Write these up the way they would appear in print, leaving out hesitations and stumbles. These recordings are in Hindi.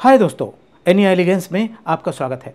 हाय दोस्तों, एनी एलिगेंस में आपका स्वागत है।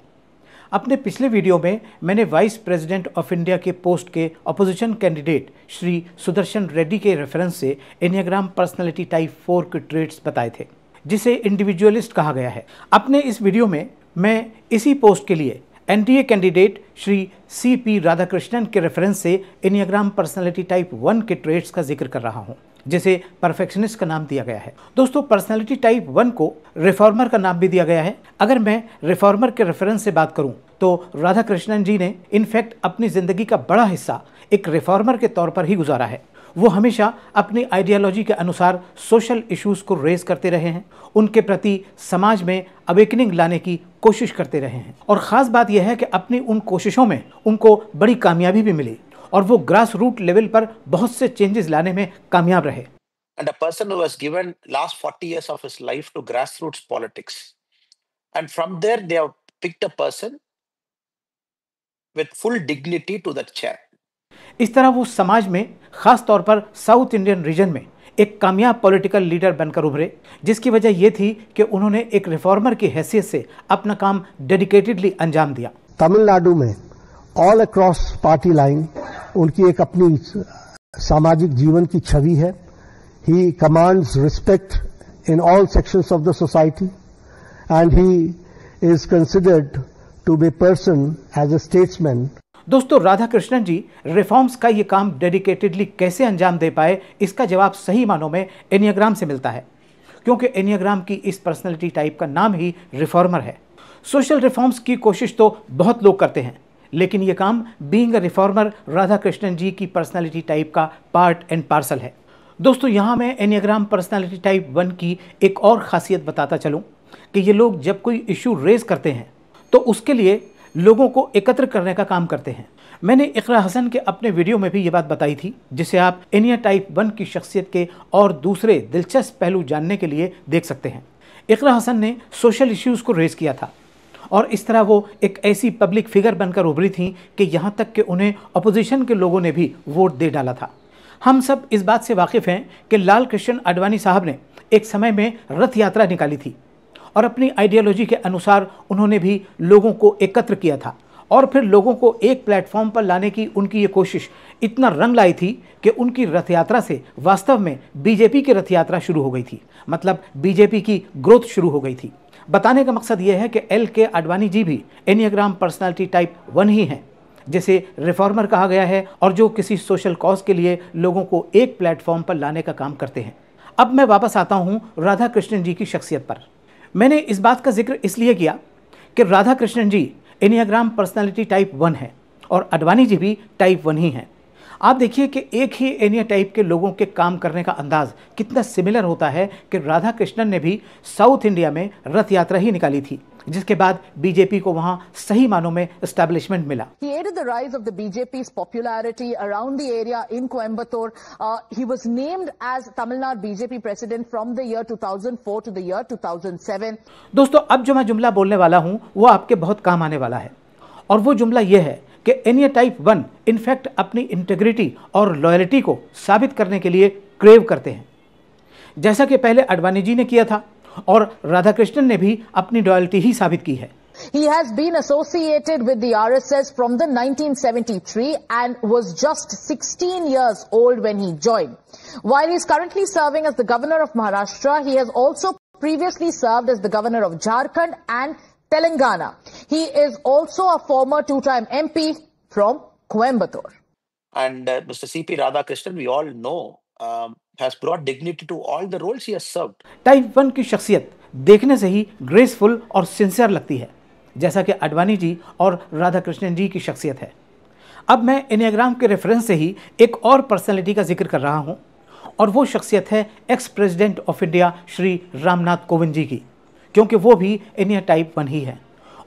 अपने पिछले वीडियो में मैंने वाइस प्रेसिडेंट ऑफ इंडिया के पोस्ट के अपोजिशन कैंडिडेट श्री सुदर्शन रेड्डी के रेफरेंस से एनियाग्राम पर्सनालिटी टाइप 4 के ट्रेट्स बताए थे, जिसे इंडिविजुअलिस्ट कहा गया है। अपने इस वीडियो में मैं इसी पोस्ट के लिए NDA candidate Shri CP Radhakrishnan के रेफरेंस से एनियाग्राम पर्सनालिटी टाइप 1 के ट्रेट्स का जिक्र कर रहा हूँ, जिसे परफेक्शनिस्ट का नाम दिया गया है। दोस्तों, पर्सनालिटी टाइप 1 को रिफॉर्मर का नाम भी दिया गया है। अगर मैं रिफॉर्मर के रेफरेंस से बात करूं तो राधाकृष्णन जी ने इनफैक्ट अपनी जिंदगी का बड़ा हिस्सा एक रिफॉर्मर के तौर पर ही गुजारा है। वो हमेशा अपनी आइडियोलॉजी के अनुसार सोशल इश्यूज को रेज करते रहे हैं, उनके प्रति समाज में अवेकनिंग लाने की कोशिश करते रहे हैं, और ख़ास बात यह है कि अपनी उन कोशिशों में उनको बड़ी कामयाबी भी मिली और वो ग्रास रूट लेवल पर बहुत से चेंजेस लाने में कामयाब रहे। And a person who has given last 40 years of his life to grassroots politics. And from there, they have picked a person with full dignity to the chair. इस तरह वो समाज में, खास तौर पर साउथ इंडियन रीजन में, एक कामयाब पॉलिटिकल लीडर बनकर उभरे, जिसकी वजह ये थी कि उन्होंने एक रिफॉर्मर की हैसियत से अपना काम डेडिकेटेडली अंजाम दिया। तमिलनाडु में ऑल अक्रॉस पार्टी लाइन उनकी एक अपनी सामाजिक जीवन की छवि है। He commands respect in all sections of the society, and he is considered to be a person as a statesman. दोस्तों, राधाकृष्णन जी रिफॉर्म्स का ये काम डेडिकेटेडली कैसे अंजाम दे पाए, इसका जवाब सही मानों में एनियाग्राम से मिलता है, क्योंकि एनियाग्राम की इस पर्सनैलिटी टाइप का नाम ही रिफॉर्मर है। सोशल रिफॉर्म्स की कोशिश तो बहुत लोग करते हैं, लेकिन ये काम बीइंग अ रिफॉर्मर राधाकृष्णन जी की पर्सनैलिटी टाइप का पार्ट एंड पार्सल है। दोस्तों, यहाँ मैं एनियाग्राम पर्सनालिटी टाइप 1 की एक और ख़ासियत बताता चलूँ कि ये लोग जब कोई इशू रेज करते हैं तो उसके लिए लोगों को एकत्र करने का काम करते हैं। मैंने इकरा हसन के अपने वीडियो में भी ये बात बताई थी, जिसे आप एनिया टाइप 1 की शख्सियत के और दूसरे दिलचस्प पहलू जानने के लिए देख सकते हैं। इकरा हसन ने सोशल इश्यूज़ को रेज किया था और इस तरह वो एक ऐसी पब्लिक फिगर बनकर उभरी थी कि यहाँ तक कि उन्हें अपोजिशन के लोगों ने भी वोट दे डाला था। हम सब इस बात से वाकिफ़ हैं कि लाल कृष्ण आडवाणी साहब ने एक समय में रथ यात्रा निकाली थी और अपनी आइडियोलॉजी के अनुसार उन्होंने भी लोगों को एकत्र किया था, और फिर लोगों को एक प्लेटफॉर्म पर लाने की उनकी ये कोशिश इतना रंग लाई थी कि उनकी रथ यात्रा से वास्तव में बीजेपी की रथ यात्रा शुरू हो गई थी, मतलब बीजेपी की ग्रोथ शुरू हो गई थी। बताने का मकसद ये है कि LK आडवाणी जी भी एनियाग्राम पर्सनालिटी टाइप 1 ही हैं, जिसे रिफॉर्मर कहा गया है, और जो किसी सोशल कॉज के लिए लोगों को एक प्लेटफॉर्म पर लाने का काम करते हैं। अब मैं वापस आता हूँ राधाकृष्णन जी की शख्सियत पर। मैंने इस बात का जिक्र इसलिए किया कि राधाकृष्णन जी एनियाग्राम पर्सनालिटी टाइप 1 है और आडवाणी जी भी टाइप 1 ही हैं। आप देखिए कि एक ही एनिया टाइप के लोगों के काम करने का अंदाज कितना सिमिलर होता है कि राधाकृष्णन ने भी साउथ इंडिया में रथ यात्रा ही निकाली थी, जिसके बाद बीजेपी को वहां सही मानों में एस्टैब्लिशमेंट मिला। He aided the rise of the BJP's popularity around the area in Coimbatore. He was named as Tamil Nadu BJP president from the year 2004 to the year 2007. दोस्तों, अब जो मैं जुमला बोलने वाला हूं वो आपके बहुत काम आने वाला है, और वो जुमला ये है कि एनिया टाइप 1 इनफैक्ट अपनी इंटेग्रिटी और लॉयल्टी को साबित करने के लिए क्रेव करते हैं, जैसा कि पहले आडवाणी जी ने किया था, और राधाकृष्णन ने भी अपनी लॉयल्टी ही साबित की है। He has been associated with the RSS from the 1973 and was just 16 years old when he joined. While he is currently serving as the governor of Maharashtra, he has also previously served as the governor of Jharkhand and Telangana. He is also a former two-time MP from Coimbatore. And Mr. C.P. Radhakrishnan, we all know, has brought dignity to all the roles he has served. Type 1 की शख्सियत देखने से ही ग्रेसफुल और सिंसियर लगती है, जैसा कि आडवाणी जी और राधाकृष्णन जी की शख्सियत है। अब मैं एनियाग्राम के रेफरेंस से ही एक और पर्सनैलिटी का जिक्र कर रहा हूँ, और वो शख्सियत है ex president of India Shri Ramnath Kovind ji की, क्योंकि वो भी एनिया टाइप 1 ही है।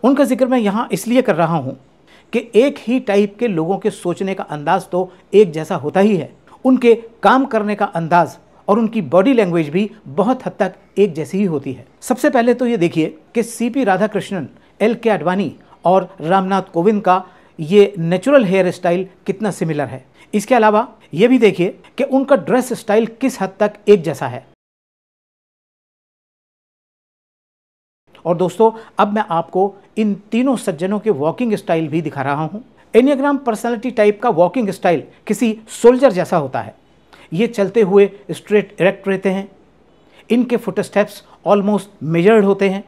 उनका जिक्र मैं यहाँ इसलिए कर रहा हूँ कि एक ही टाइप के लोगों के सोचने का अंदाज तो एक जैसा होता ही है, उनके काम करने का अंदाज और उनकी बॉडी लैंग्वेज भी बहुत हद तक एक जैसी ही होती है। सबसे पहले तो ये देखिए कि सीपी राधाकृष्णन, LK आडवाणी और रामनाथ कोविंद का ये नेचुरल हेयर स्टाइल कितना सिमिलर है। इसके अलावा ये भी देखिए कि उनका ड्रेस स्टाइल किस हद तक एक जैसा है। और दोस्तों, अब मैं आपको इन तीनों सज्जनों के वॉकिंग स्टाइल भी दिखा रहा हूं। एनियाग्राम पर्सनालिटी टाइप का वॉकिंग स्टाइल किसी सोल्जर जैसा होता है। ये चलते हुए स्ट्रेट इरेक्ट रहते हैं, इनके फुटस्टेप्स ऑलमोस्ट मेजर्ड होते हैं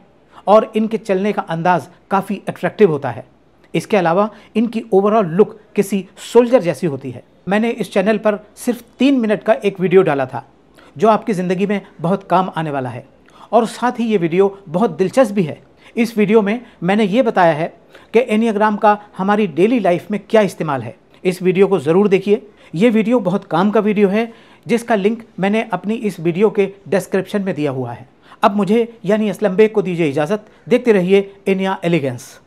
और इनके चलने का अंदाज काफ़ी अट्रैक्टिव होता है। इसके अलावा इनकी ओवरऑल लुक किसी सोल्जर जैसी होती है। मैंने इस चैनल पर सिर्फ 3 मिनट का एक वीडियो डाला था जो आपकी ज़िंदगी में बहुत काम आने वाला है, और साथ ही ये वीडियो बहुत दिलचस्प भी है। इस वीडियो में मैंने ये बताया है कि एनियाग्राम का हमारी डेली लाइफ में क्या इस्तेमाल है। इस वीडियो को ज़रूर देखिए। ये वीडियो बहुत काम का वीडियो है जिसका लिंक मैंने अपनी इस वीडियो के डिस्क्रिप्शन में दिया हुआ है। अब मुझे यानी असलम बेग को दीजिए इजाज़त। देखते रहिए एनिया एलिगेंस।